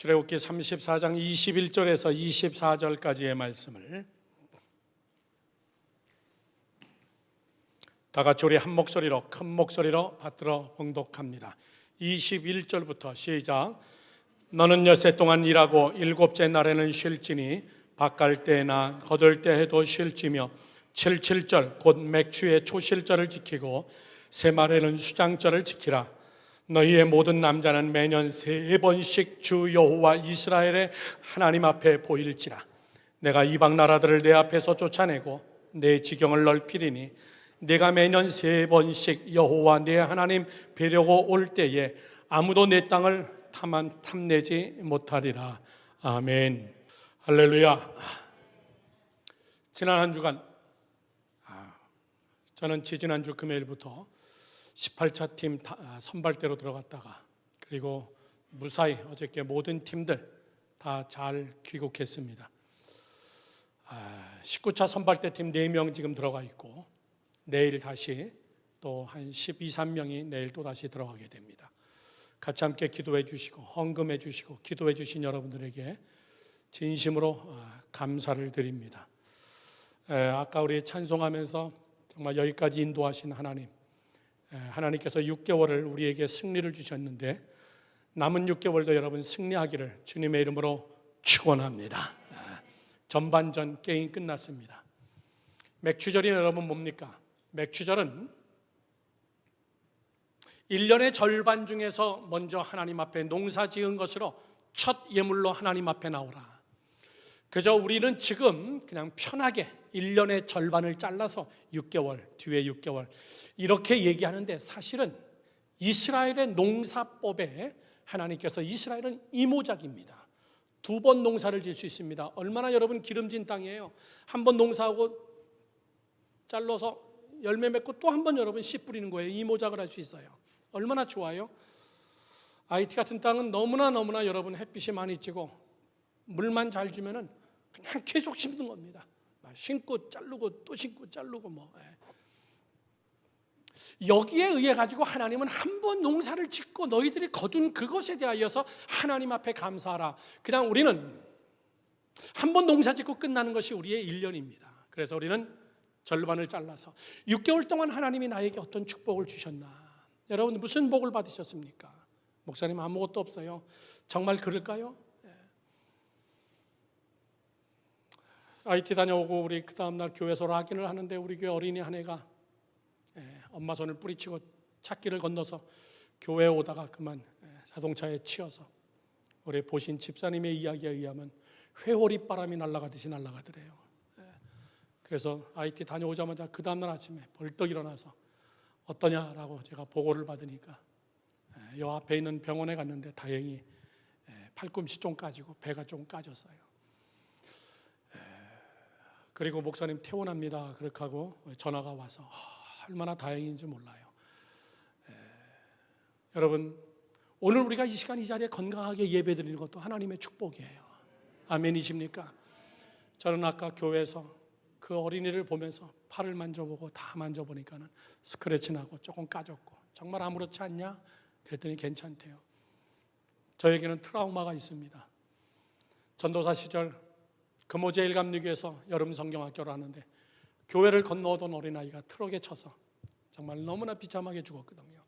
출애굽기 34장 21절에서 24절까지의 말씀을 다 같이 우리 한 목소리로 큰 목소리로 받들어 봉독합니다. 21절부터 시작. 너는 엿새 동안 일하고 일곱째 날에는 쉴지니 밭갈 때나 거둘 때 해도 쉴지며 77절 곧 맥추의 초실절을 지키고 새말에는 수장절을 지키라. 너희의 모든 남자는 매년 3번씩 주 여호와 이스라엘의 하나님 앞에 보일지라. 내가 이방 나라들을 내 앞에서 쫓아내고 내 지경을 넓히리니 내가 매년 3번씩 여호와 내 하나님 뵈려고 올 때에 아무도 내 땅을 탐내지 못하리라. 아멘. 할렐루야. 지난 한 주간 저는 지지난주 금요일부터 18차 팀 선발대로 들어갔다가 그리고 무사히 어저께 모든 팀들 다 잘 귀국했습니다. 19차 선발대 팀 4명 지금 들어가 있고 내일 다시 또 한 12, 13명이 내일 또 다시 들어가게 됩니다. 같이 함께 기도해 주시고 헌금해 주시고 기도해 주신 여러분들에게 진심으로 감사를 드립니다. 아까 우리 찬송하면서 정말 여기까지 인도하신 하나님께서 6개월을 우리에게 승리를 주셨는데 남은 6개월도 여러분 승리하기를 주님의 이름으로 축원합니다. 전반전 게임 끝났습니다. 맥추절이 여러분 뭡니까? 맥추절은 1년의 절반 중에서 먼저 하나님 앞에 농사 지은 것으로 첫 예물로 하나님 앞에 나오라. 그저 우리는 지금 그냥 편하게 1년의 절반을 잘라서 6개월, 뒤에 6개월 이렇게 얘기하는데 사실은 이스라엘의 농사법에 하나님께서 이스라엘은 이모작입니다. 2번 농사를 지을 수 있습니다. 얼마나 여러분 기름진 땅이에요. 한 번 농사하고 잘라서 열매 맺고 또 한 번 여러분 씨 뿌리는 거예요. 이모작을 할 수 있어요. 얼마나 좋아요. IT 같은 땅은 너무나 여러분 햇빛이 많이 찌고 물만 잘 주면은 그냥 계속 심는 겁니다. 심고 자르고 또 심고 자르고 여기에 의해 가지고 하나님은 한 번 농사를 짓고 너희들이 거둔 그것에 대하여서 하나님 앞에 감사하라. 그냥 우리는 한 번 농사 짓고 끝나는 것이 우리의 1년입니다. 그래서 우리는 절반을 잘라서 6개월 동안 하나님이 나에게 어떤 축복을 주셨나? 여러분 무슨 복을 받으셨습니까? 목사님 아무것도 없어요. 정말 그럴까요? IT 다녀오고 우리 그 다음날 교회에서 락인을 하는데 우리 교회 어린이 한 애가 엄마 손을 뿌리치고 찾기를 건너서 교회에 오다가 그만 자동차에 치여서 우리 보신 집사님의 이야기에 의하면 회오리 바람이 날아가듯이 날아가더래요. 그래서 IT 다녀오자마자 그 다음날 아침에 벌떡 일어나서 어떠냐라고 제가 보고를 받으니까 요 앞에 있는 병원에 갔는데 다행히 팔꿈치 좀 까지고 배가 좀 까졌어요. 그리고 목사님 퇴원합니다. 그렇게 하고 전화가 와서 얼마나 다행인지 몰라요. 여러분 오늘 우리가 이 시간 이 자리에 건강하게 예배드리는 것도 하나님의 축복이에요. 아멘이십니까? 저는 아까 교회에서 그 어린이를 보면서 팔을 만져보고 다 만져보니까는 스크래치 나고 조금 까졌고 정말 아무렇지 않냐? 그랬더니 괜찮대요. 저에게는 트라우마가 있습니다. 전도사 시절 금호제일감리교에서 여름 성경학교를 하는데 교회를 건너오던 어린아이가 트럭에 쳐서 정말 너무나 비참하게 죽었거든요.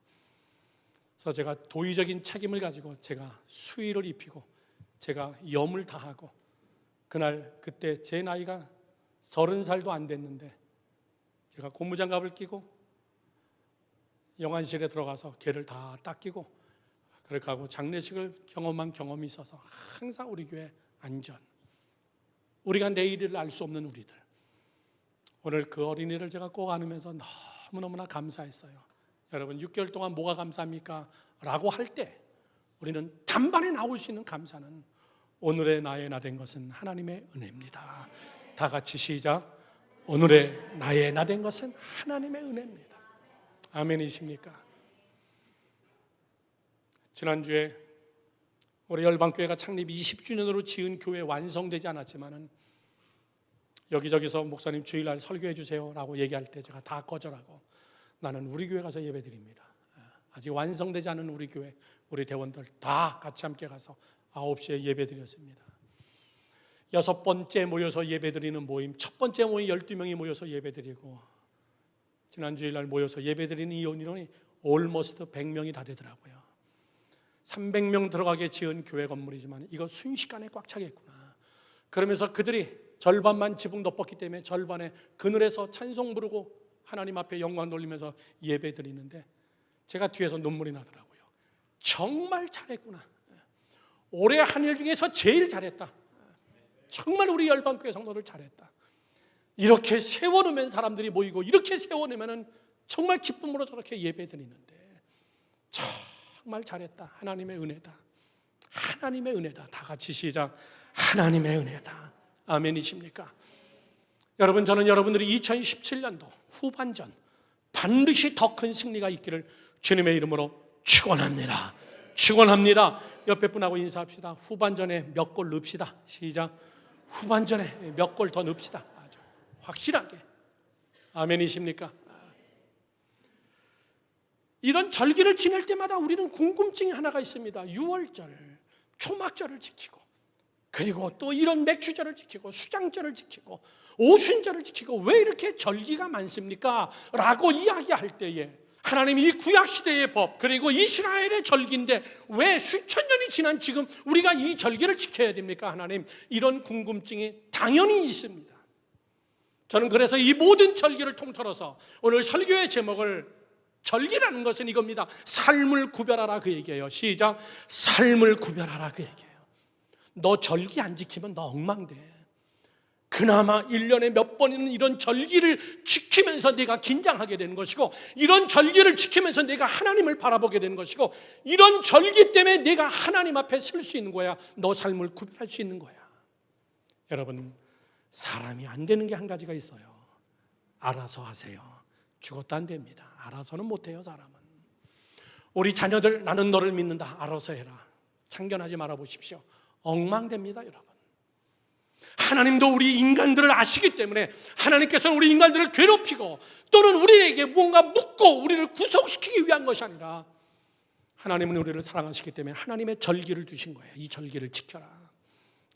그래서 제가 도의적인 책임을 가지고 제가 수의를 입히고 제가 염을 다하고 그때 제 나이가 30살도 안 됐는데 제가 고무장갑을 끼고 영안실에 들어가서 개를 다 닦이고 그렇게 하고 장례식을 경험한 경험이 있어서 항상 우리 교회 안전, 우리가 내일을 알 수 없는 우리들. 오늘 그 어린이를 제가 꼭 안으면서 너무너무나 감사했어요. 여러분 6개월 동안 뭐가 감사합니까? 라고 할 때 우리는 단번에 나올 수 있는 감사는 오늘의 나의 나 된 것은 하나님의 은혜입니다. 다 같이 시작. 오늘의 나의 나 된 것은 하나님의 은혜입니다. 아멘이십니까? 지난주에 우리 열방교회가 창립 20주년으로 지은 교회 완성되지 않았지만은 여기저기서 목사님 주일날 설교해 주세요 라고 얘기할 때 제가 다 거절하고 나는 우리 교회 가서 예배 드립니다. 아직 완성되지 않은 우리 교회, 우리 대원들 다 같이 함께 가서 9시에 예배드렸습니다. 6번째 모여서 예배드리는 모임, 첫 번째 모임 12명이 모여서 예배드리고 지난 주일날 모여서 예배드리는 이 인원이 almost 100명이 다 되더라고요. 300명 들어가게 지은 교회 건물이지만 이거 순식간에 꽉 차겠구나. 그러면서 그들이 절반만 지붕 덮었기 때문에 절반에 그늘에서 찬송 부르고 하나님 앞에 영광 돌리면서 예배 드리는데 제가 뒤에서 눈물이 나더라고요. 정말 잘했구나. 올해 한 일 중에서 제일 잘했다. 정말 우리 열방교회 성도들 잘했다. 이렇게 세워놓으면 사람들이 모이고 이렇게 세워놓으면 정말 기쁨으로 저렇게 예배 드리는데 정말 잘했다. 하나님의 은혜다. 하나님의 은혜다. 다 같이 시작. 하나님의 은혜다. 아멘이십니까? 여러분, 저는 여러분들이 2017년도 후반전 반드시 더 큰 승리가 있기를 주님의 이름으로 축원합니다. 축원합니다. 옆에 분하고 인사합시다. 후반전에 몇 골 넣읍시다. 시작. 후반전에 몇 골 더 넣읍시다. 아주 확실하게. 아멘이십니까? 이런 절기를 지낼 때마다 우리는 궁금증이 하나가 있습니다. 유월절, 초막절을 지키고 그리고 또 이런 맥주절을 지키고 수장절을 지키고 오순절을 지키고 왜 이렇게 절기가 많습니까? 라고 이야기할 때에 하나님이 이 구약시대의 법 그리고 이스라엘의 절기인데 왜 수천 년이 지난 지금 우리가 이 절기를 지켜야 됩니까? 하나님, 이런 궁금증이 당연히 있습니다. 저는 그래서 이 모든 절기를 통틀어서 오늘 설교의 제목을 절기라는 것은 이겁니다. 삶을 구별하라 그 얘기예요. 시작. 삶을 구별하라 그 얘기예요. 너 절기 안 지키면 너 엉망돼. 그나마 1년에 몇 번이는 이런 절기를 지키면서 내가 긴장하게 되는 것이고 이런 절기를 지키면서 내가 하나님을 바라보게 되는 것이고 이런 절기 때문에 내가 하나님 앞에 설 수 있는 거야. 너 삶을 구별할 수 있는 거야. 여러분, 사람이 안 되는 게 한 가지가 있어요. 알아서 하세요. 죽어도 안 됩니다. 알아서는 못해요. 사람은. 우리 자녀들, 나는 너를 믿는다. 알아서 해라. 참견하지 말아 보십시오. 엉망됩니다. 여러분. 하나님도 우리 인간들을 아시기 때문에 하나님께서는 우리 인간들을 괴롭히고 또는 우리에게 뭔가 묻고 우리를 구속시키기 위한 것이 아니라 하나님은 우리를 사랑하시기 때문에 하나님의 절기를 두신 거예요. 이 절기를 지켜라.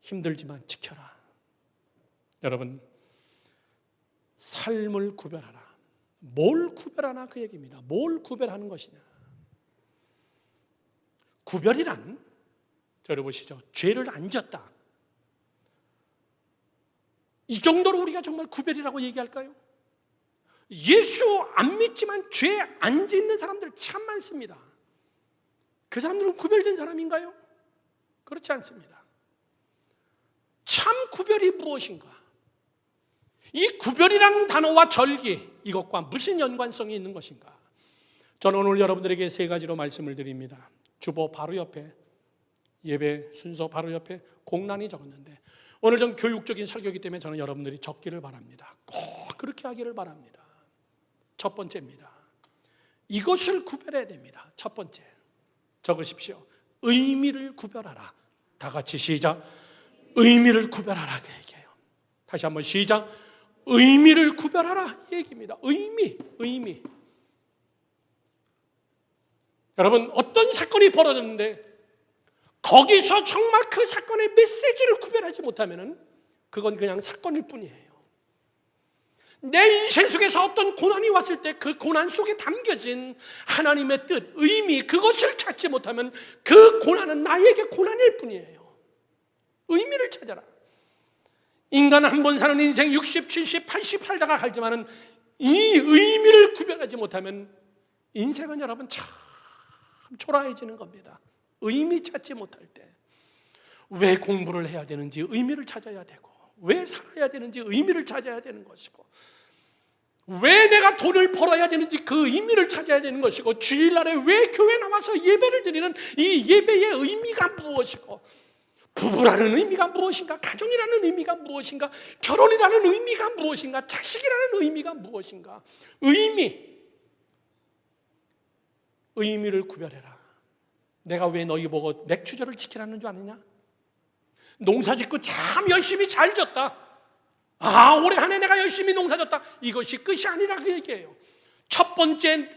힘들지만 지켜라. 여러분, 삶을 구별하라. 뭘 구별하나 그 얘기입니다. 뭘 구별하는 것이냐. 구별이란 들어보시죠. 죄를 안 졌다. 이 정도로 우리가 정말 구별이라고 얘기할까요? 예수 안 믿지만 죄 안 짓는 사람들 참 많습니다. 그 사람들은 구별된 사람인가요? 그렇지 않습니다. 참 구별이 무엇인가? 이 구별이라는 단어와 절기, 이것과 무슨 연관성이 있는 것인가? 저는 오늘 여러분들에게 세 가지로 말씀을 드립니다. 주보 바로 옆에, 예배 순서 바로 옆에 공란이 적었는데 오늘 좀 교육적인 설교이기 때문에 저는 여러분들이 적기를 바랍니다. 꼭 그렇게 하기를 바랍니다. 첫 번째입니다. 이것을 구별해야 됩니다. 첫 번째, 적으십시오. 의미를 구별하라. 다 같이 시작. 의미를 구별하라 그 얘기예요. 다시 한번 시작. 의미를 구별하라 이 얘기입니다. 의미. 여러분, 어떤 사건이 벌어졌는데 거기서 정말 그 사건의 메시지를 구별하지 못하면 그건 그냥 사건일 뿐이에요. 내 인생 속에서 어떤 고난이 왔을 때 그 고난 속에 담겨진 하나님의 뜻, 의미, 그것을 찾지 못하면 그 고난은 나에게 고난일 뿐이에요. 의미를 찾아라. 인간 한 번 사는 인생 60, 70, 80 살다가 갈지만은 이 의미를 구별하지 못하면 인생은 여러분 참 초라해지는 겁니다. 의미 찾지 못할 때 왜 공부를 해야 되는지 의미를 찾아야 되고 왜 살아야 되는지 의미를 찾아야 되는 것이고 왜 내가 돈을 벌어야 되는지 그 의미를 찾아야 되는 것이고 주일날에 왜 교회 나와서 예배를 드리는 이 예배의 의미가 무엇이고 부부라는 의미가 무엇인가, 가정이라는 의미가 무엇인가, 결혼이라는 의미가 무엇인가, 자식이라는 의미가 무엇인가. 의미를 구별해라. 내가 왜 너희 보고 맥주절을 지키라는 줄 아느냐? 농사짓고 참 열심히 잘 졌다. 올해 한 해 내가 열심히 농사졌다. 이것이 끝이 아니라 그 얘기예요. 첫 번째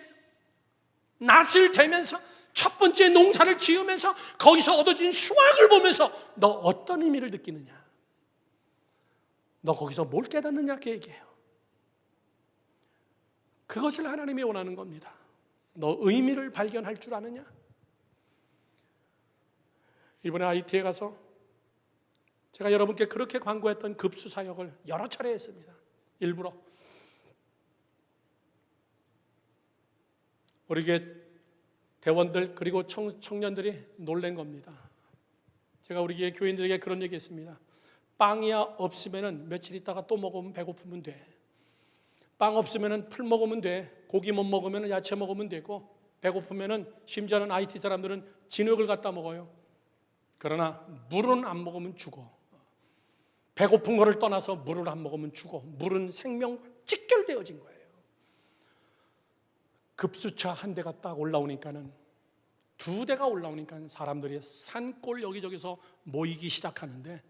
낫을 대면서 첫 번째 농사를 지으면서 거기서 얻어진 수확을 보면서 너 어떤 의미를 느끼느냐? 너 거기서 뭘 깨닫느냐? 그 얘기예요. 그것을 하나님이 원하는 겁니다. 너 의미를 발견할 줄 아느냐? 이번에 IT에 가서 제가 여러분께 그렇게 광고했던 급수 사역을 여러 차례 했습니다. 일부러. 우리 교회 대원들 그리고 청년들이 놀란 겁니다. 제가 우리 교회 교인들에게 그런 얘기 했습니다. 빵이야 없으면 며칠 있다가 또 먹으면 배고프면 돼. 빵 없으면 풀 먹으면 돼. 고기 못 먹으면 야채 먹으면 되고, 배고프면 심지어는 IT 사람들은 진흙을 갖다 먹어요. 그러나 물은 안 먹으면 죽어. 배고픈 거를 떠나서 물을 안 먹으면 죽어. 물은 생명과 직결되어진 거예요. 급수차 한 대가 딱 올라오니까는, 두 대가 올라오니까 사람들이 산골 여기저기서 모이기 시작하는데,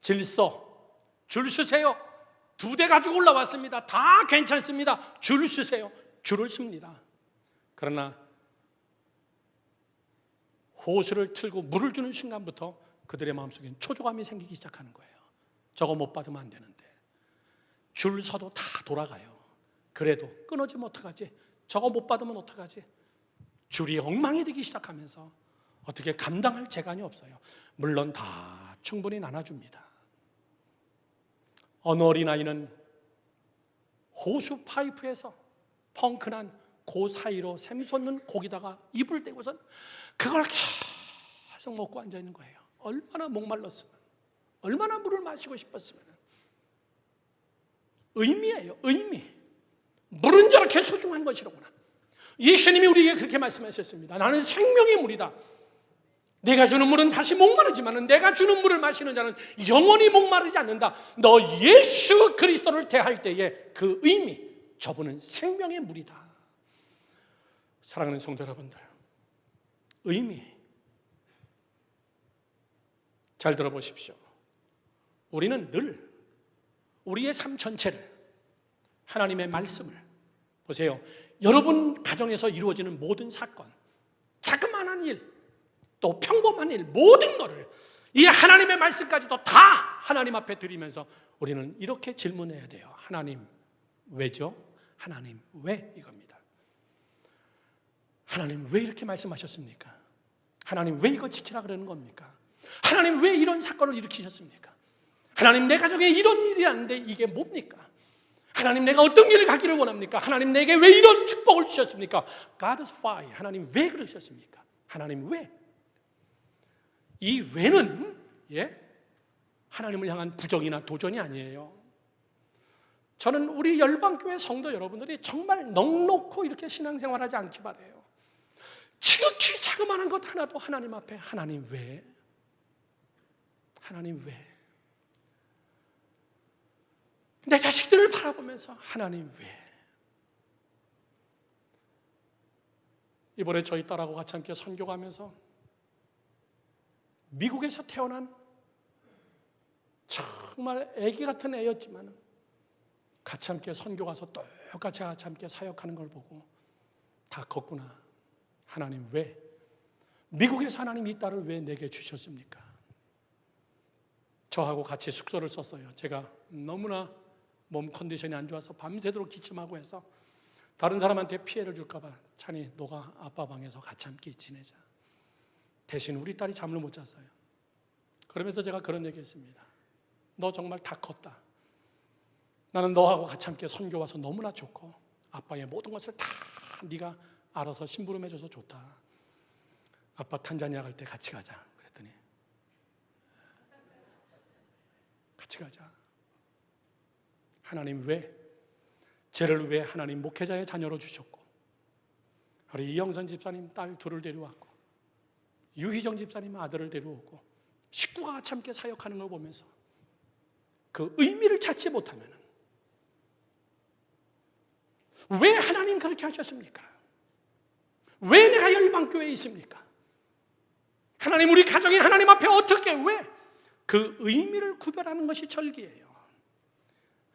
질서, 줄 서세요. 두 대 가지고 올라왔습니다. 다 괜찮습니다. 줄 서세요. 줄을 씁니다. 그러나 호수를 틀고 물을 주는 순간부터 그들의 마음속엔 초조함이 생기기 시작하는 거예요. 저거 못 받으면 안 되는데. 줄 서도 다 돌아가요. 그래도 끊어지면 어떡하지? 저거 못 받으면 어떡하지? 줄이 엉망이 되기 시작하면서 어떻게 감당할 재간이 없어요. 물론 다 충분히 나눠줍니다. 어느 어린아이는 호수 파이프에서 펑크난 그 사이로 샘솟는 고기다가 입을 대고선 그걸 계속 먹고 앉아있는 거예요. 얼마나 목말랐으면, 얼마나 물을 마시고 싶었으면. 의미예요, 의미. 물은 저렇게 소중한 것이로구나. 예수님이 우리에게 그렇게 말씀하셨습니다. 나는 생명의 물이다. 내가 주는 물은 다시 목마르지만 내가 주는 물을 마시는 자는 영원히 목마르지 않는다. 너 예수 그리스도를 대할 때에 그 의미, 저분은 생명의 물이다. 사랑하는 성도 여러분들, 의미 잘 들어보십시오. 우리는 늘 우리의 삶 전체를, 하나님의 말씀을 보세요. 여러분 가정에서 이루어지는 모든 사건, 자그마한 일, 또 평범한 일, 모든 것을 이 하나님의 말씀까지도 다 하나님 앞에 드리면서 우리는 이렇게 질문해야 돼요. 하나님 왜죠? 하나님 왜? 이겁니다. 하나님 왜 이렇게 말씀하셨습니까? 하나님 왜 이거 지키라 그러는 겁니까? 하나님 왜 이런 사건을 일으키셨습니까? 하나님 내 가정에 이런 일이 왔는데 이게 뭡니까? 하나님 내가 어떤 길을 가기를 원합니까? 하나님 내게 왜 이런 축복을 주셨습니까? God's why. 하나님 왜 그러셨습니까? 하나님 왜? 이 왜는 하나님을 향한 부정이나 도전이 아니에요. 저는 우리 열방교회 성도 여러분들이 정말 넉넉고 이렇게 신앙생활하지 않기 바라요. 지극히 자그마한 것 하나도 하나님 앞에 하나님 왜? 하나님 왜? 내 자식들을 바라보면서 하나님 왜? 이번에 저희 딸하고 같이 함께 선교 가면서 미국에서 태어난 정말 애기 같은 애였지만 같이 함께 선교 가서 똑같이 같이 함께 사역하는 걸 보고 다 컸구나. 하나님 왜? 미국에서 하나님 이 딸을 왜 내게 주셨습니까? 저하고 같이 숙소를 썼어요. 제가 너무나 몸 컨디션이 안 좋아서 밤새도록 기침하고 해서 다른 사람한테 피해를 줄까 봐 찬이 너가 아빠 방에서 같이 함께 지내자. 대신 우리 딸이 잠을 못 잤어요. 그러면서 제가 그런 얘기했습니다. 너 정말 다 컸다. 나는 너하고 같이 함께 선교 와서 너무나 좋고 아빠의 모든 것을 다 네가 알아서 심부름해줘서 좋다. 아빠 탄자니아 갈 때 같이 가자. 그랬더니 같이 가자. 하나님 왜? 쟤를 왜 하나님 목회자의 자녀로 주셨고, 우리 이영선 집사님 딸 둘을 데려왔고, 유희정 집사님 아들을 데려오고, 식구가 같이 함께 사역하는 걸 보면서 그 의미를 찾지 못하면 왜 하나님 그렇게 하셨습니까? 왜 내가 열방교회에 있습니까? 하나님 우리 가정이 하나님 앞에 어떻게 왜? 그 의미를 구별하는 것이 절기예요.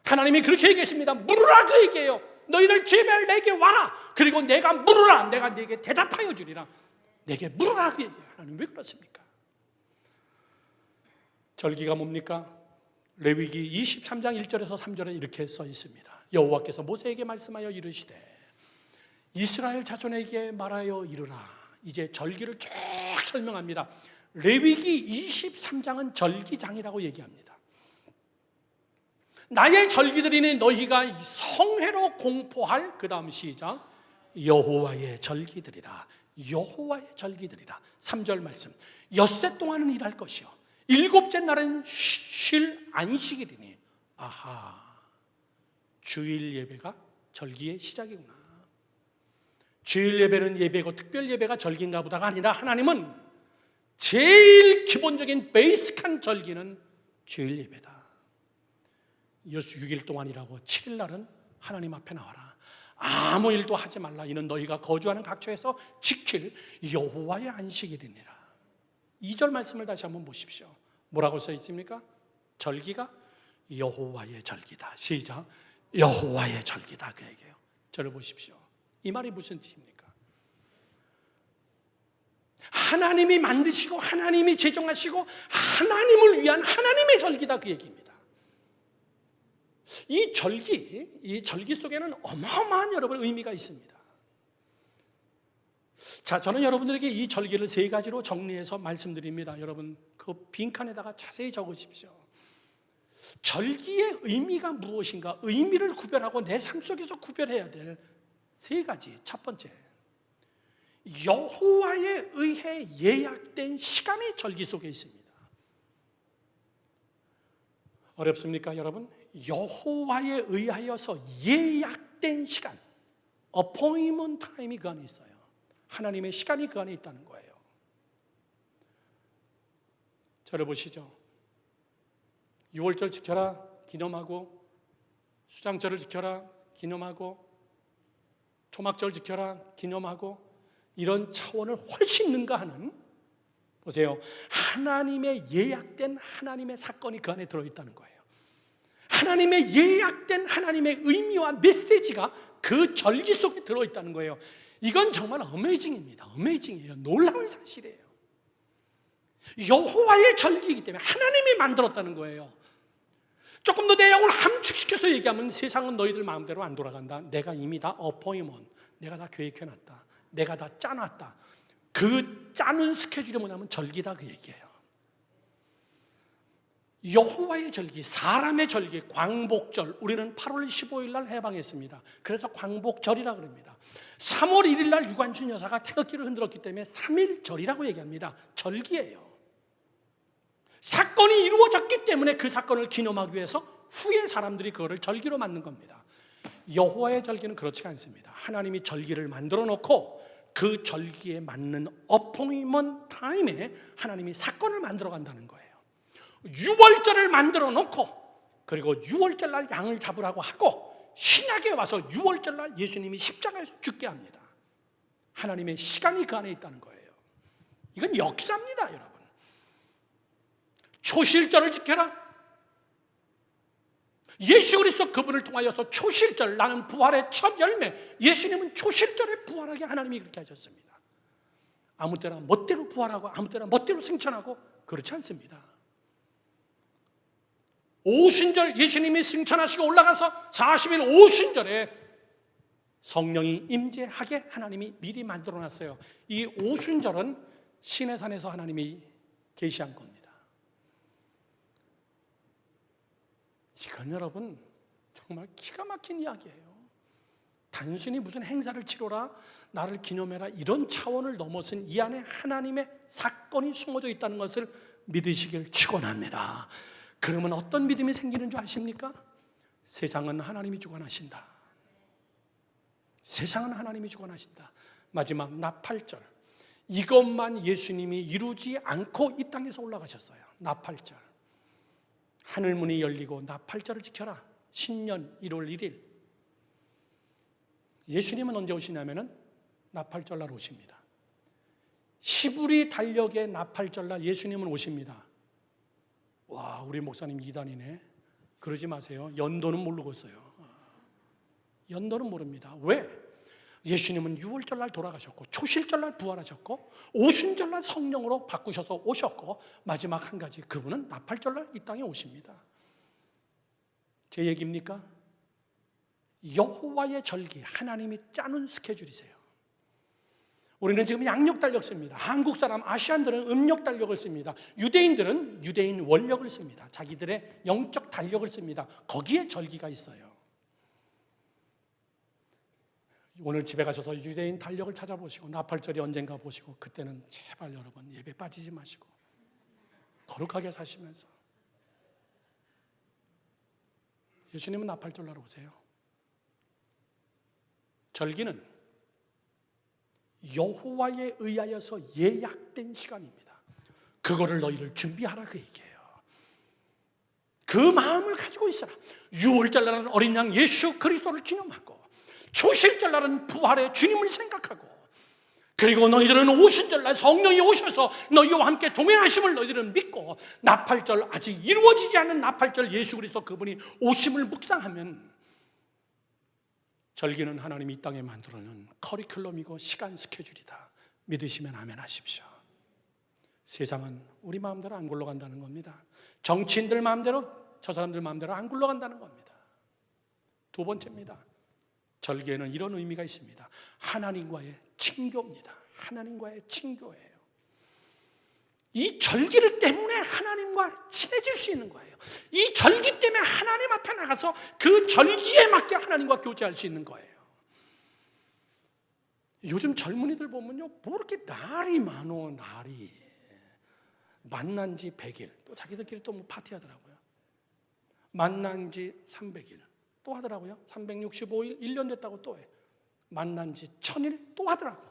하나님이 그렇게 얘기했습니다. 물으라 그 얘기예요. 너희들 제발 내게 와라. 그리고 내가 물으라. 내가 네게 대답하여 주리라. 내게 물으라. 하나님 왜 그렇습니까? 절기가 뭡니까? 레위기 23장 1절에서 3절에 이렇게 써 있습니다. 여호와께서 모세에게 말씀하여 이르시되 이스라엘 자손에게 말하여 이르라. 이제 절기를 쭉 설명합니다. 레위기 23장은 절기장이라고 얘기합니다. 나의 절기들이니 너희가 성회로 공포할, 그 다음 시작, 여호와의 절기들이라. 여호와의 절기들이라. 3절 말씀, 엿새 동안은 일할 것이요 일곱째 날은 쉴 안식일이니. 아하, 주일 예배가 절기의 시작이구나. 주일 예배는 예배고 특별 예배가 절기인가 보다가 아니라 하나님은 제일 기본적인 베이직한 절기는 주일 예배다. 6일 동안이라고 7일 날은 하나님 앞에 나와라. 아무 일도 하지 말라. 이는 너희가 거주하는 각처에서 지킬 여호와의 안식일이니라. 2절 말씀을 다시 한번 보십시오. 뭐라고 써 있습니까? 절기가 여호와의 절기다. 시작. 여호와의 절기다. 그 얘기예요. 저를 보십시오. 이 말이 무슨 뜻입니까? 하나님이 만드시고 하나님이 제정하시고 하나님을 위한 하나님의 절기다. 그 얘기입니다. 이 절기 속에는 어마어마한 여러분 의미가 있습니다. 자, 저는 여러분들에게 이 절기를 세 가지로 정리해서 말씀드립니다. 여러분 그 빈칸에다가 자세히 적으십시오. 절기의 의미가 무엇인가? 의미를 구별하고 내 삶 속에서 구별해야 될 세 가지. 첫 번째, 여호와에 의해 예약된 시간이 절기 속에 있습니다. 어렵습니까, 여러분? 여호와에 의하여서 예약된 시간, appointment time이 그 안에 있어요. 하나님의 시간이 그 안에 있다는 거예요. 저를 보시죠. 6월절 지켜라 기념하고, 수장절을 지켜라 기념하고, 초막절 지켜라 기념하고, 이런 차원을 훨씬 능가하는, 보세요, 하나님의 예약된 하나님의 사건이 그 안에 들어있다는 거예요. 하나님의 예약된 하나님의 의미와 메시지가 그 절기 속에 들어있다는 거예요. 이건 정말 어메이징입니다. 어메이징이에요. 놀라운 사실이에요. 여호와의 절기이기 때문에 하나님이 만들었다는 거예요. 조금 더 내용을 함축시켜서 얘기하면 세상은 너희들 마음대로 안 돌아간다. 내가 이미 다 어포인먼트, 내가 다 계획해놨다. 내가 다 짜놨다. 그 짜는 스케줄이 뭐냐면 절기다. 그 얘기예요. 여호와의 절기, 사람의 절기, 광복절. 우리는 8월 15일 날 해방했습니다. 그래서 광복절이라 그럽니다. 3월 1일 날 유관순 여사가 태극기를 흔들었기 때문에 3.1절이라고 얘기합니다. 절기예요. 사건이 이루어졌기 때문에 그 사건을 기념하기 위해서 후에 사람들이 그거를 절기로 만든 겁니다. 여호와의 절기는 그렇지 않습니다. 하나님이 절기를 만들어 놓고 그 절기에 맞는 어포인먼트 타임에 하나님이 사건을 만들어 간다는 거예요. 6월절을 만들어 놓고, 그리고 6월절 날 양을 잡으라고 하고, 신약에 와서 6월절 날 예수님이 십자가에서 죽게 합니다. 하나님의 시간이 그 안에 있다는 거예요. 이건 역사입니다, 여러분. 초실절을 지켜라. 예수 그리스도 그분을 통하여서 초실절, 나는 부활의 첫 열매, 예수님은 초실절에 부활하게 하나님이 그렇게 하셨습니다. 아무 때나 멋대로 부활하고 아무 때나 멋대로 승천하고 그렇지 않습니다. 오순절, 예수님이 승천하시고 올라가서 40일 오순절에 성령이 임재하게 하나님이 미리 만들어놨어요. 이 오순절은 시내산에서 하나님이 계시한 겁니다. 이건 여러분 정말 기가 막힌 이야기예요. 단순히 무슨 행사를 치러라, 나를 기념해라, 이런 차원을 넘어선 이 안에 하나님의 사건이 숨어져 있다는 것을 믿으시길 축원합니다. 그러면 어떤 믿음이 생기는 줄 아십니까? 세상은 하나님이 주관하신다. 세상은 하나님이 주관하신다. 마지막 나팔절, 이것만 예수님이 이루지 않고 이 땅에서 올라가셨어요. 나팔절, 하늘문이 열리고 나팔절을 지켜라. 신년 1월 1일. 예수님은 언제 오시냐면은 나팔절 날 오십니다. 시부리 달력의 나팔절 날 예수님은 오십니다. 와, 우리 목사님 이단이네. 그러지 마세요. 연도는 모르고 있어요. 연도는 모릅니다. 왜? 예수님은 유월절날 돌아가셨고 초실절날 부활하셨고 오순절날 성령으로 바꾸셔서 오셨고 마지막 한 가지, 그분은 나팔절날 이 땅에 오십니다. 제 얘기입니까? 여호와의 절기, 하나님이 짜는 스케줄이세요. 우리는 지금 양력 달력 씁니다. 한국 사람, 아시안들은 음력 달력을 씁니다. 유대인들은 유대인 원력을 씁니다. 자기들의 영적 달력을 씁니다. 거기에 절기가 있어요. 오늘 집에 가셔서 유대인 달력을 찾아보시고 나팔절이 언젠가 보시고, 그때는 제발 여러분 예배 빠지지 마시고 거룩하게 사시면서, 예수님은 나팔절날 오세요. 절기는 여호와에 의하여서 예약된 시간입니다. 그거를 너희를 준비하라, 그 얘기예요. 그 마음을 가지고 있어라. 유월절날은 어린 양 예수 그리스도를 기념하고, 초실절날은 부활의 주님을 생각하고, 그리고 너희들은 오순절날 성령이 오셔서 너희와 함께 동행하심을 너희들은 믿고, 나팔절, 아직 이루어지지 않은 나팔절 예수 그리스도 그분이 오심을 묵상하면, 절기는 하나님이 이 땅에 만들어놓은 커리큘럼이고 시간 스케줄이다. 믿으시면 아멘 하십시오. 세상은 우리 마음대로 안 굴러간다는 겁니다. 정치인들 마음대로, 저 사람들 마음대로 안 굴러간다는 겁니다. 두 번째입니다. 절기에는 이런 의미가 있습니다. 하나님과의 친교입니다. 하나님과의 친교예요. 이 절기를 때문에 하나님과 친해질 수 있는 거예요. 이 절기 때문에 하나님 앞에 나가서 그 절기에 맞게 하나님과 교제할 수 있는 거예요. 요즘 젊은이들 보면요, 뭐 이렇게 날이 많어. 날이 만난 지 100일, 또 자기들끼리 또 뭐 파티하더라고요. 만난 지 300일 또 하더라고요. 365일 1년 됐다고 또 해. 만난 지 1000일 또 하더라고.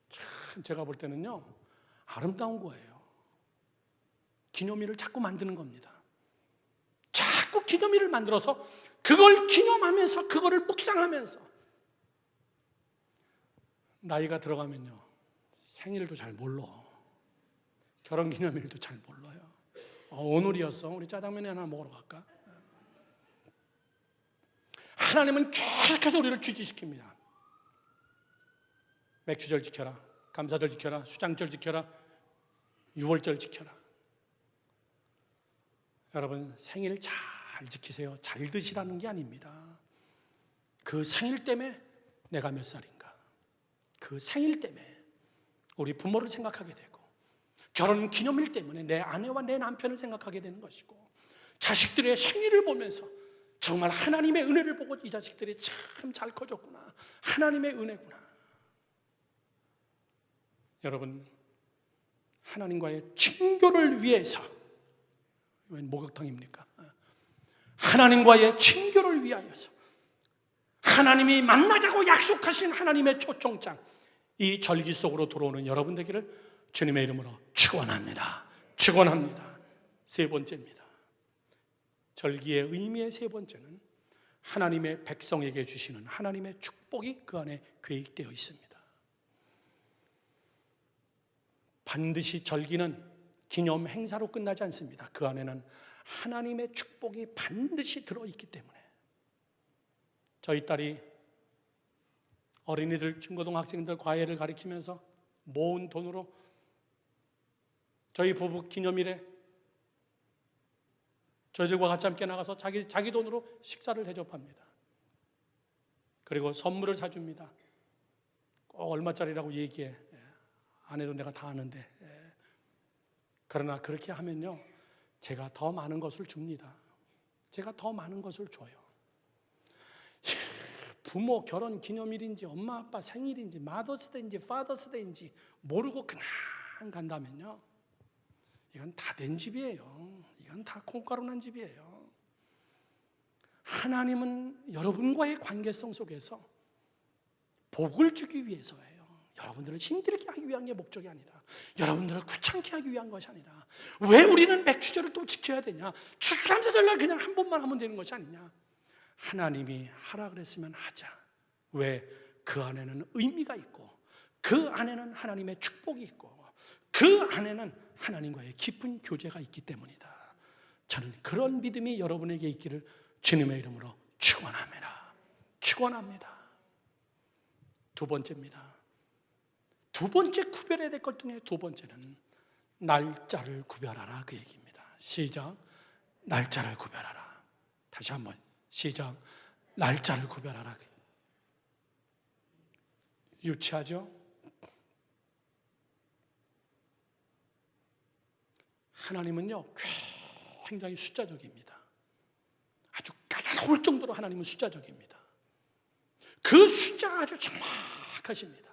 참 제가 볼 때는요, 아름다운 거예요. 기념일을 자꾸 만드는 겁니다. 자꾸 기념일을 만들어서 그걸 기념하면서, 그거를 묵상하면서, 나이가 들어가면요, 생일도 잘 몰라. 결혼기념일도 잘 몰라요. 오늘이었어, 우리 짜장면 하나 먹으러 갈까? 하나님은 계속해서 우리를 주지시킵니다. 맥주절 지켜라, 감사절 지켜라, 수장절 지켜라, 유월절 지켜라. 여러분, 생일 잘 지키세요. 잘 드시라는 게 아닙니다. 그 생일 때문에 내가 몇 살인가, 그 생일 때문에 우리 부모를 생각하게 되고, 결혼 기념일 때문에 내 아내와 내 남편을 생각하게 되는 것이고, 자식들의 생일을 보면서 정말 하나님의 은혜를 보고, 이 자식들이 참 잘 커졌구나, 하나님의 은혜구나. 여러분, 하나님과의 친교를 위해서, 웬 목욕탕입니까? 하나님과의 친교를 위하여서, 하나님이 만나자고 약속하신 하나님의 초청장, 이 절기 속으로 들어오는 여러분 되기를 주님의 이름으로 축원합니다. 축원합니다. 세 번째입니다. 절기의 의미의 세 번째는 하나님의 백성에게 주시는 하나님의 축복이 그 안에 계획되어 있습니다. 반드시 절기는 기념 행사로 끝나지 않습니다. 그 안에는 하나님의 축복이 반드시 들어있기 때문에, 저희 딸이 어린이들, 중고등학생들 과외를 가르치면서 모은 돈으로 저희 부부 기념일에 저희들과 같이 함께 나가서 자기 돈으로 식사를 대접합니다. 그리고 선물을 사줍니다. 꼭 얼마짜리라고 얘기해. 안 해도 내가 다 아는데. 그러나 그렇게 하면요, 제가 더 많은 것을 줍니다. 제가 더 많은 것을 줘요. 부모 결혼 기념일인지 엄마 아빠 생일인지 마더스데이인지 파더스데이인지 모르고 그냥 간다면요, 이건 다 된 집이에요. 이건 다 콩가루 난 집이에요. 하나님은 여러분과의 관계성 속에서 복을 주기 위해서예요. 여러분들을 힘들게 하기 위한 게 목적이 아니라, 여러분들을 귀찮게 하기 위한 것이 아니라, 왜 우리는 맥주절을 또 지켜야 되냐, 추수감사절날 그냥 한 번만 하면 되는 것이 아니냐. 하나님이 하라 그랬으면 하자. 왜? 그 안에는 의미가 있고, 그 안에는 하나님의 축복이 있고, 그 안에는 하나님과의 깊은 교제가 있기 때문이다. 저는 그런 믿음이 여러분에게 있기를 주님의 이름으로 축원합니다. 축원합니다. 두 번째입니다. 두 번째 구별해야 될 것 중에 두 번째는 날짜를 구별하라, 그 얘기입니다. 시작. 날짜를 구별하라. 다시 한번 시작. 날짜를 구별하라. 유치하죠? 하나님은요 굉장히 숫자적입니다. 아주 까다로울 정도로 하나님은 숫자적입니다. 그 숫자가 아주 정확하십니다.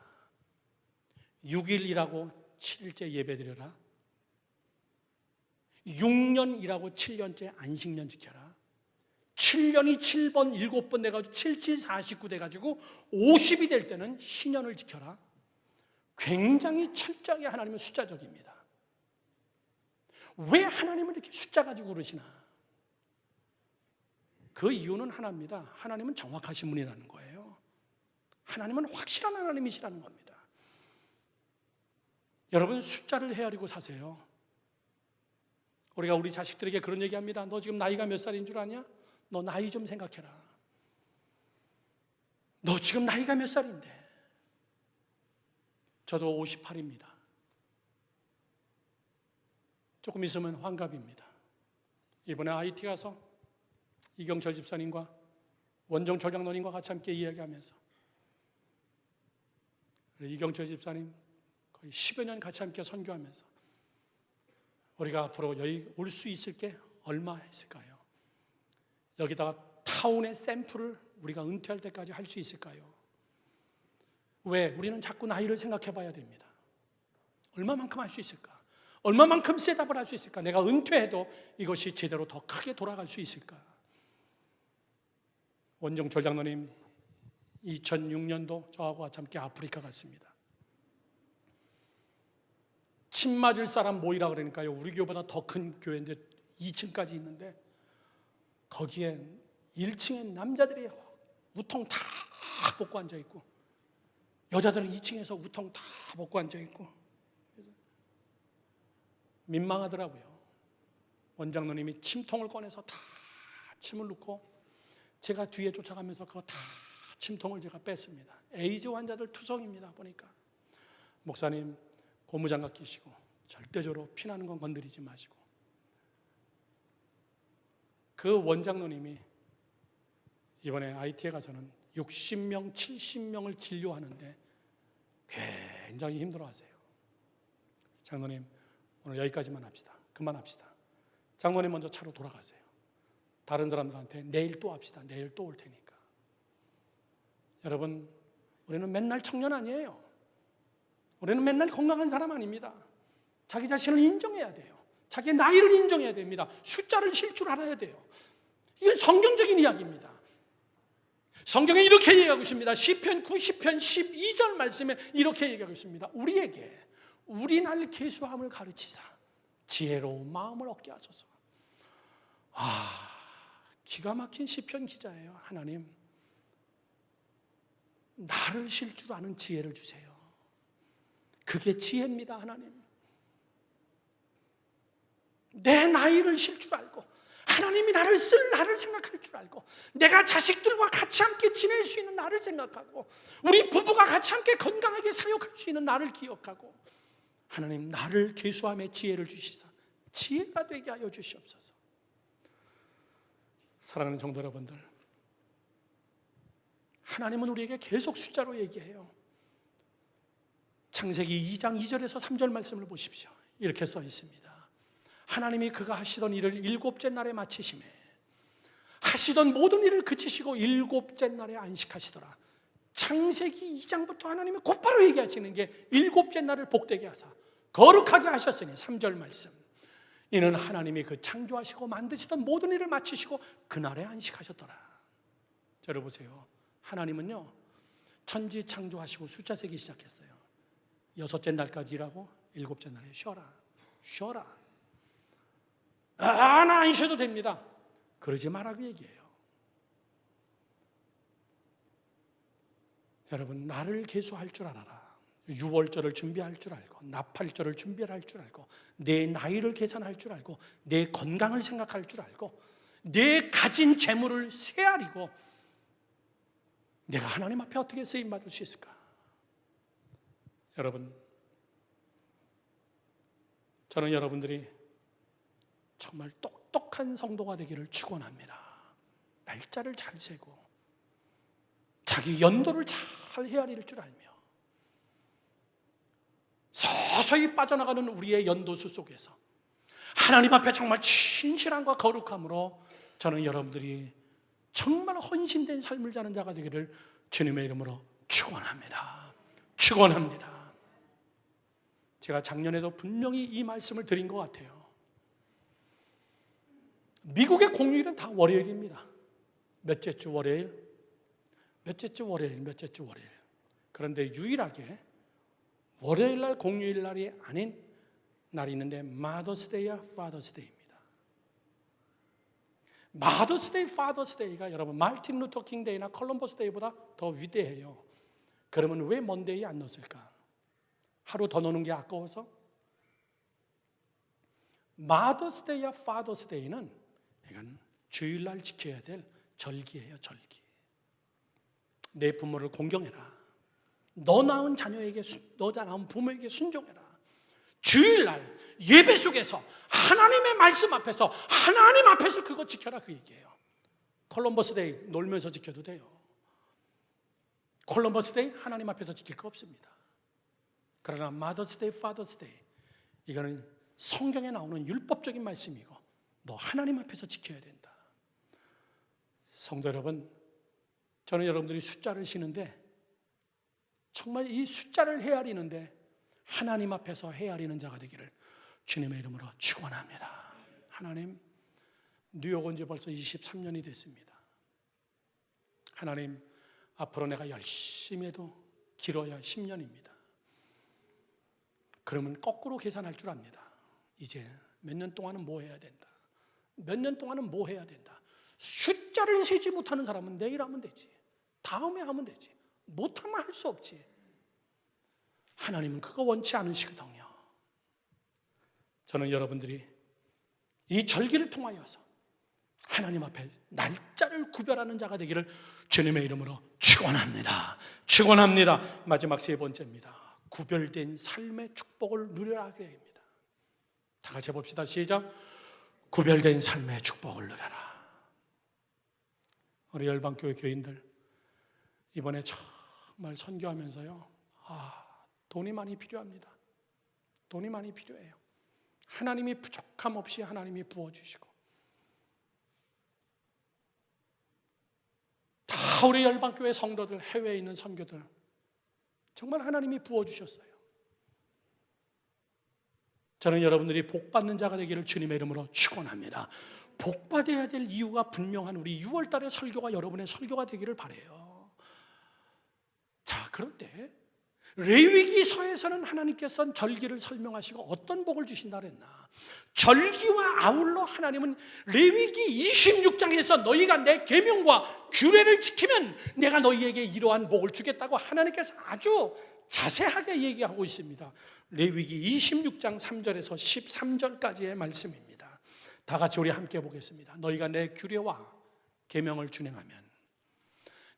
6일이라고 7일째 예배드려라. 6년이라고 7년째 안식년 지켜라. 7년이 7번 7번 돼가지고 7749 돼가지고 50이 될 때는 신년을 지켜라. 굉장히 철저하게 하나님은 숫자적입니다. 왜 하나님은 이렇게 숫자 가지고 그러시나? 그 이유는 하나입니다. 하나님은 정확하신 분이라는 거예요. 하나님은 확실한 하나님이시라는 겁니다. 여러분, 숫자를 헤아리고 사세요. 우리가 우리 자식들에게 그런 얘기합니다. 너 지금 나이가 몇 살인 줄 아냐? 너 나이 좀 생각해라. 너 지금 나이가 몇 살인데? 저도 58입니다. 조금 있으면 환갑입니다. 이번에 IT 가서 이경철 집사님과 원정철 장로님과 같이 함께 이야기하면서 이경철 집사님 거의 10여 년 같이 함께 선교하면서 우리가 앞으로 여기 올 수 있을 게 얼마 있을까요? 여기다가 타운의 샘플을 우리가 은퇴할 때까지 할 수 있을까요? 왜? 우리는 자꾸 나이를 생각해 봐야 됩니다. 얼마만큼 할 수 있을까? 얼마만큼 셋업을 할 수 있을까? 내가 은퇴해도 이것이 제대로 더 크게 돌아갈 수 있을까? 원정철 장로님 2006년도 저하고 같이 함께 아프리카 갔습니다. 침 맞을 사람 모이라 그러니까요. 우리 교회보다 더 큰 교회인데 2층까지 있는데 거기에 1층에 남자들이 우통 다 벗고 앉아있고 여자들은 2층에서 우통 다 벗고 앉아있고 민망하더라고요. 원장노님이 침통을 꺼내서 다 침을 넣고 제가 뒤에 쫓아가면서 그거 다 침통을 제가 뺐습니다. 에이즈 환자들 투성입니다. 보니까 목사님 고무장갑 끼시고 절대적으로 피나는 건 건드리지 마시고. 그 원장노님이 이번에 IT에 가서는 60명, 70명을 진료하는데 굉장히 힘들어하세요. 장로님 오늘 여기까지만 합시다. 그만합시다. 장로님 먼저 차로 돌아가세요. 다른 사람들한테 내일 또 합시다. 내일 또 올 테니까. 여러분, 우리는 맨날 청년 아니에요. 우리는 맨날 건강한 사람 아닙니다. 자기 자신을 인정해야 돼요. 자기의 나이를 인정해야 됩니다. 숫자를 실 줄 알아야 돼요. 이건 성경적인 이야기입니다. 성경에 이렇게 얘기하고 있습니다. 시편 90편 12절 말씀에 이렇게 얘기하고 있습니다. 우리에게 우리 날 계수함을 가르치사 지혜로운 마음을 얻게 하소서. 기가 막힌 시편 기자예요. 하나님, 나를 실 줄 아는 지혜를 주세요. 그게 지혜입니다. 하나님, 내 나이를 실 줄 알고 하나님이 나를 쓸 나를 생각할 줄 알고 내가 자식들과 같이 함께 지낼 수 있는 나를 생각하고 우리 부부가 같이 함께 건강하게 사역할 수 있는 나를 기억하고 하나님, 나를 계수함의 지혜를 주시사 지혜가 되게 하여 주시옵소서. 사랑하는 성도 여러분들, 하나님은 우리에게 계속 숫자로 얘기해요. 창세기 2장 2절에서 3절 말씀을 보십시오. 이렇게 써 있습니다. 하나님이 그가 하시던 일을 일곱째 날에 마치시매 하시던 모든 일을 그치시고 일곱째 날에 안식하시더라. 창세기 2장부터 하나님이 곧바로 얘기하시는 게 일곱째 날을 복되게 하사 거룩하게 하셨으니 3절 말씀. 이는 하나님이 그 창조하시고 만드시던 모든 일을 마치시고 그날에 안식하셨더라. 들어보세요. 하나님은요 천지 창조하시고 숫자 세기 시작했어요. 6째 날까지 일하고 7째 날에 쉬어라. 나 안 쉬어도 됩니다. 그러지 말라고 얘기해요. 여러분, 나를 계수할 줄 알아라. 유월절을 준비할 줄 알고 나팔절을 준비할 줄 알고 내 나이를 계산할 줄 알고 내 건강을 생각할 줄 알고 내 가진 재물을 세아리고 내가 하나님 앞에 어떻게 쓰임받을 수 있을까? 여러분, 저는 여러분들이 정말 똑똑한 성도가 되기를 축원합니다. 날짜를 잘 세고 자기 연도를 잘 헤아릴 줄 알며 서서히 빠져나가는 우리의 연도수 속에서 하나님 앞에 정말 진실함과 거룩함으로 저는 여러분들이 정말 헌신된 삶을 사는 자가 되기를 주님의 이름으로 축원합니다. 축원합니다. 제가 작년에도 분명히 이 말씀을 드린 것 같아요. 미국의 공휴일은 다 월요일입니다. 몇째 주 월요일, 몇째 주 월요일, 몇째 주 월요일. 그런데 유일하게 월요일 날 공휴일 날이 아닌 날이 있는데 마더스데이와 파더스데이입니다. 마더스데이, 파더스데이가 여러분 마틴 루터 킹 데이나 콜럼버스 데이보다 더 위대해요. 그러면 왜 먼데이 안 넣었을까? 하루 더 노는 게 아까워서? 마더스데이와 파더스데이는 이건 주일날 지켜야 될 절기예요, 절기. 내 부모를 공경해라. 너 낳은 자녀에게, 너 낳은 부모에게 순종해라. 주일날 예배 속에서 하나님의 말씀 앞에서 하나님 앞에서 그거 지켜라 그 얘기예요. 콜럼버스 데이 놀면서 지켜도 돼요. 콜럼버스 데이 하나님 앞에서 지킬 거 없습니다. 그러나 마더스 데이, 파더스 데이 이거는 성경에 나오는 율법적인 말씀이고 너 하나님 앞에서 지켜야 된다. 성도 여러분, 저는 여러분들이 숫자를 쉬는데 정말 이 숫자를 헤아리는데 하나님 앞에서 헤아리는 자가 되기를 주님의 이름으로 축원합니다. 하나님, 뉴욕 온 지 벌써 23년이 됐습니다. 하나님, 앞으로 내가 열심히 해도 길어야 10년입니다. 그러면 거꾸로 계산할 줄 압니다. 이제 몇 년 동안은 뭐 해야 된다. 몇 년 동안은 뭐 해야 된다. 숫자를 세지 못하는 사람은 내일 하면 되지. 다음에 하면 되지. 못하면 할 수 없지. 하나님은 그거 원치 않으시거든요. 저는 여러분들이 이 절기를 통하여서 하나님 앞에 날짜를 구별하는 자가 되기를 주님의 이름으로 축원합니다. 축원합니다. 마지막 세 번째입니다. 구별된 삶의 축복을 누려야 하게 됩니다. 다 같이 해봅시다. 시작. 구별된 삶의 축복을 누려라. 우리 열방교회 교인들 이번에 정말 선교하면서요, 돈이 많이 필요합니다. 돈이 많이 필요해요. 하나님이 부족함 없이 하나님이 부어주시고 다 우리 열방교회 성도들, 해외에 있는 선교들 정말 하나님이 부어주셨어요. 저는 여러분들이 복받는 자가 되기를 주님의 이름으로 축원합니다. 복받아야 될 이유가 분명한 우리 6월 달의 설교가 여러분의 설교가 되기를 바라요. 자, 그런데 레위기서에서는 하나님께서는 절기를 설명하시고 어떤 복을 주신다 그랬나? 절기와 아울러 하나님은 레위기 26장에서 너희가 내 계명과 규례를 지키면 내가 너희에게 이러한 복을 주겠다고 하나님께서 아주 자세하게 얘기하고 있습니다. 레위기 26장 3절에서 13절까지의 말씀입니다. 다 같이 우리 함께 보겠습니다. 너희가 내 규례와 계명을 준행하면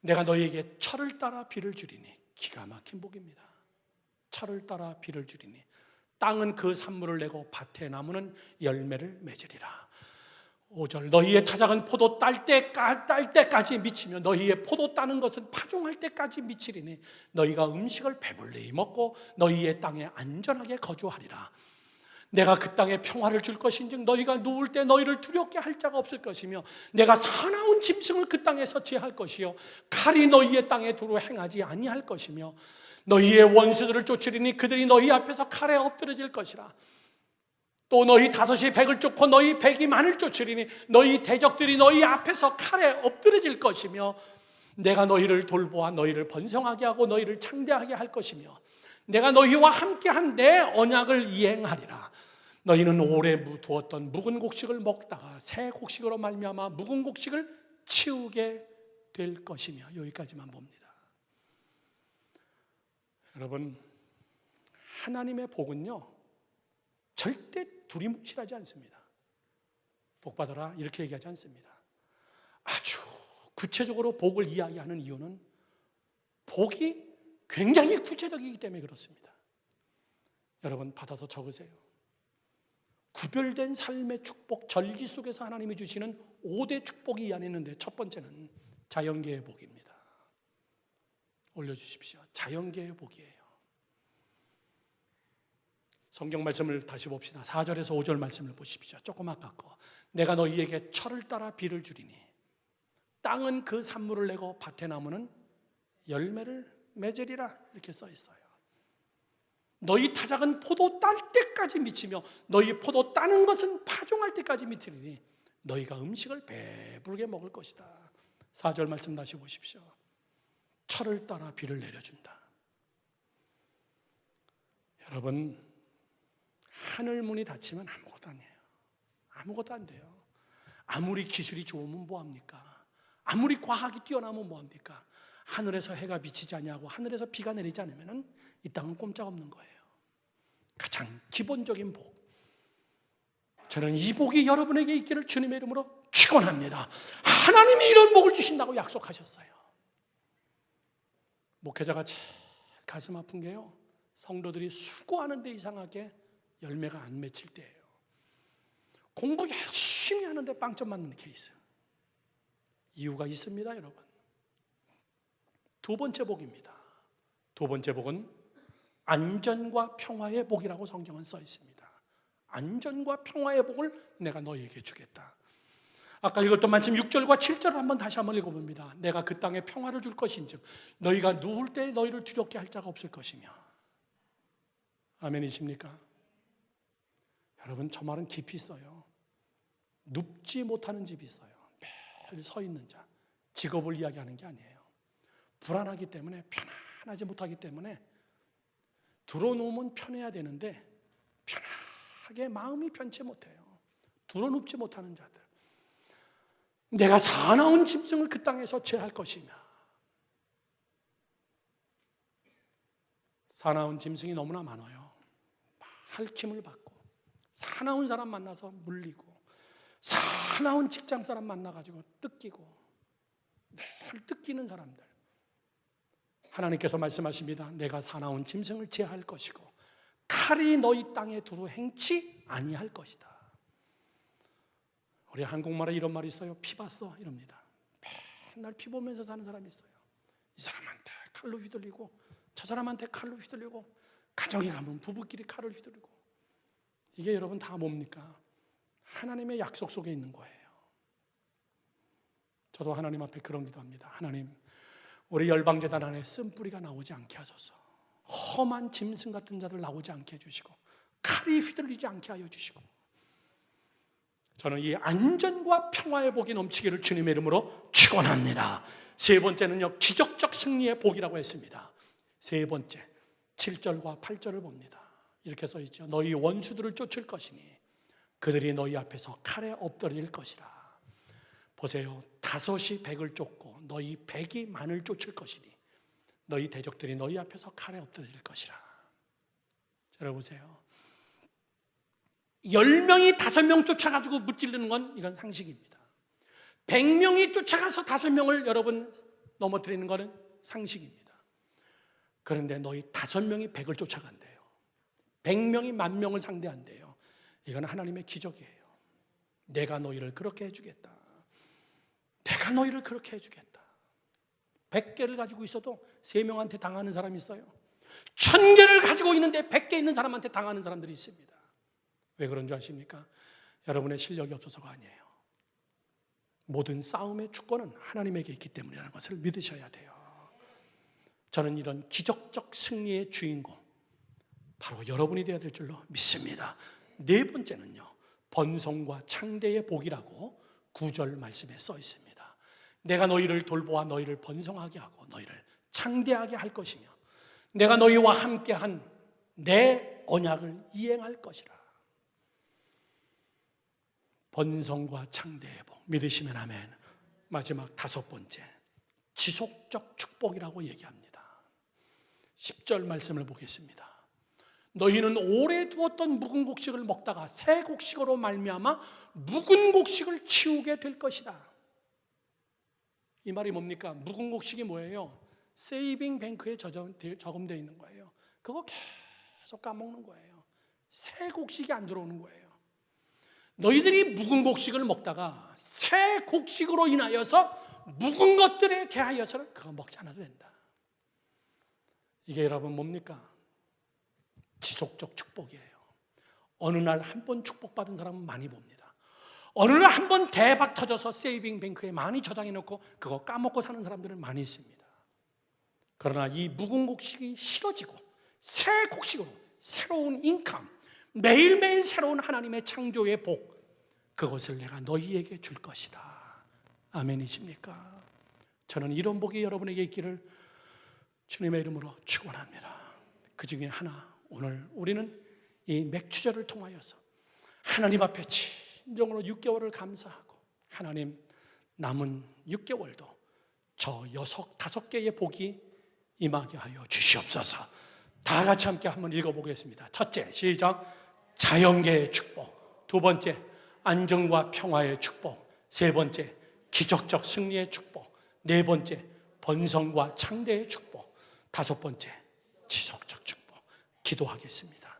내가 너희에게 철을 따라 비를 주리니, 기가 막힌 복입니다. 철을 따라 비를 주리니 땅은 그 산물을 내고 밭의 나무는 열매를 맺으리라. 5절 너희의 타작은 포도 딸 때까지 미치며 너희의 포도 따는 것은 파종할 때까지 미치리니 너희가 음식을 배불리 먹고 너희의 땅에 안전하게 거주하리라. 내가 그 땅에 평화를 줄 것인즉 너희가 누울 때 너희를 두렵게 할 자가 없을 것이며 내가 사나운 짐승을 그 땅에서 제할 것이요 칼이 너희의 땅에 두루 행하지 아니할 것이며 너희의 원수들을 쫓으리니 그들이 너희 앞에서 칼에 엎드러질 것이라. 또 너희 다섯이 백을 쫓고 너희 백이 만을 쫓으리니 너희 대적들이 너희 앞에서 칼에 엎드러질 것이며 내가 너희를 돌보아 너희를 번성하게 하고 너희를 창대하게 할 것이며 내가 너희와 함께한 내 언약을 이행하리라. 너희는 오래 두었던 묵은 곡식을 먹다가 새 곡식으로 말미암아 묵은 곡식을 치우게 될 것이며, 여기까지만 봅니다. 여러분, 하나님의 복은요 절대 두리뭉실하지 않습니다. 복 받아라 이렇게 얘기하지 않습니다. 아주 구체적으로 복을 이야기하는 이유는 복이 굉장히 구체적이기 때문에 그렇습니다. 여러분 받아서 적으세요. 구별된 삶의 축복, 절기 속에서 하나님이 주시는 5대 축복이 이 안에 있는데, 첫 번째는 자연계의 복입니다. 올려주십시오. 자연계의 복이에요. 성경 말씀을 다시 봅시다. 4절에서 5절 말씀을 보십시오. 조금 아깝고, 내가 너희에게 철을 따라 비를 주리니 땅은 그 산물을 내고 밭에 나무는 열매를 맺으리라, 이렇게 써 있어요. 너희 타작은 포도 딸 때까지 미치며 너희 포도 따는 것은 파종할 때까지 미치리니 너희가 음식을 배부르게 먹을 것이다. 4절 말씀 다시 보십시오. 철을 따라 비를 내려준다. 여러분, 하늘 문이 닫히면 아무것도 아니에요. 아무것도 안 돼요. 아무리 기술이 좋으면 뭐합니까? 아무리 과학이 뛰어나면 뭐합니까? 하늘에서 해가 비치지 않냐고, 하늘에서 비가 내리지 않으면 이 땅은 꼼짝없는 거예요. 가장 기본적인 복, 저는 이 복이 여러분에게 있기를 주님의 이름으로 축원합니다. 하나님이 이런 복을 주신다고 약속하셨어요. 목회자가 제일 가슴 아픈 게요, 성도들이 수고하는데 이상하게 열매가 안 맺힐 때예요. 공부 열심히 하는데 빵점 맞는 케이스. 이유가 있습니다, 여러분. 두 번째 복입니다. 두 번째 복은 안전과 평화의 복이라고 성경은 써 있습니다. 안전과 평화의 복을 내가 너희에게 주겠다. 아까 읽었던 말씀 6절과 7절을 다시 한번 읽어봅니다. 내가 그 땅에 평화를 줄 것인즉 너희가 누울 때 너희를 두렵게 할 자가 없을 것이며. 아멘이십니까? 여러분, 저 말은 깊이 있어요. 눕지 못하는 집이 있어요. 매일 서 있는 자. 직업을 이야기하는 게 아니에요. 불안하기 때문에, 편안하지 못하기 때문에 들어놓으면 편해야 되는데 편하게 마음이 편치 못해요. 들어눕지 못하는 자들. 내가 사나운 짐승을 그 땅에서 제할 것이며. 사나운 짐승이 너무나 많아요. 핥힘을 받고, 사나운 사람 만나서 물리고, 사나운 직장 사람 만나가지고 뜯기고, 늘 뜯기는 사람들. 하나님께서 말씀하십니다. 내가 사나운 짐승을 제할 것이고 칼이 너희 땅에 두루 행치 아니할 것이다. 우리 한국말에 이런 말이 있어요. 피 봤어? 이럽니다. 맨날 피 보면서 사는 사람이 있어요. 이 사람한테 칼로 휘둘리고 저 사람한테 칼로 휘둘리고, 가정에 가면 부부끼리 칼을 휘둘리고. 이게 여러분 다 뭡니까? 하나님의 약속 속에 있는 거예요. 저도 하나님 앞에 그런 기도합니다. 하나님, 우리 열방재단 안에 쓴뿌리가 나오지 않게 하소서. 험한 짐승 같은 자들 나오지 않게 해주시고, 칼이 휘둘리지 않게 하여 주시고. 저는 이 안전과 평화의 복이 넘치기를 주님의 이름으로 축원합니다. 세 번째는요, 기적적 승리의 복이라고 했습니다. 세 번째, 7절과 8절을 봅니다. 이렇게 써 있죠. 너희 원수들을 쫓을 것이니 그들이 너희 앞에서 칼에 엎드릴 것이라. 보세요. 5이 100을 쫓고 너희 100이 만을 쫓을 것이니 너희 대적들이 너희 앞에서 칼에 엎드릴 것이라. 들어보세요. 10명이 5명 쫓아가지고 무찌르는 건 이건 상식입니다. 100명이 쫓아가서 5명을 여러분 넘어뜨리는 것은 상식입니다. 그런데 너희 5명이 100을 쫓아간대요. 100명이 10,000명을 상대한대요. 이건 하나님의 기적이에요. 내가 너희를 그렇게 해주겠다. 내가 너희를 그렇게 해주겠다. 100개를 가지고 있어도 3명한테 당하는 사람이 있어요. 1000개를 가지고 있는데 100개 있는 사람한테 당하는 사람들이 있습니다. 왜 그런 줄 아십니까? 여러분의 실력이 없어서가 아니에요. 모든 싸움의 주권은 하나님에게 있기 때문이라는 것을 믿으셔야 돼요. 저는 이런 기적적 승리의 주인공 바로 여러분이 되어야 될 줄로 믿습니다. 네 번째는요, 번성과 창대의 복이라고 9절 말씀에 써 있습니다. 내가 너희를 돌보아 너희를 번성하게 하고 너희를 창대하게 할 것이며 내가 너희와 함께한 내 언약을 이행할 것이라. 번성과 창대의 복 믿으시면 아멘. 마지막 5번째, 지속적 축복이라고 얘기합니다. 10절 말씀을 보겠습니다. 너희는 오래 두었던 묵은 곡식을 먹다가 새 곡식으로 말미암아 묵은 곡식을 치우게 될 것이다. 이 말이 뭡니까? 묵은 곡식이 뭐예요? 세이빙 뱅크에 저금되어 있는 거예요. 그거 계속 까먹는 거예요. 새 곡식이 안 들어오는 거예요. 너희들이 묵은 곡식을 먹다가 새 곡식으로 인하여서 묵은 것들에 대하여서는 그거 먹지 않아도 된다. 이게 여러분 뭡니까? 지속적 축복이에요. 어느 날 한 번 축복받은 사람은 많이 봅니다. 어느 날 한 번 대박 터져서 세이빙 뱅크에 많이 저장해 놓고 그거 까먹고 사는 사람들은 많이 있습니다. 그러나 이 묵은 곡식이 실어지고 새 곡식으로 새로운 인컴, 매일매일 새로운 하나님의 창조의 복, 그것을 내가 너희에게 줄 것이다. 아멘이십니까? 저는 이런 복이 여러분에게 있기를 주님의 이름으로 축원합니다. 그 중에 하나, 오늘 우리는 이 맥주절을 통하여서 하나님 앞에 진정으로 6개월을 감사하고, 하나님 남은 6개월도 저 5개의 복이 임하게 하여 주시옵소서. 다 같이 함께 한번 읽어보겠습니다. 첫째, 시작. 자연계의 축복. 두 번째, 안정과 평화의 축복. 세 번째, 기적적 승리의 축복. 네 번째, 번성과 창대의 축복. 다섯 번째, 지속적 축복. 기도하겠습니다.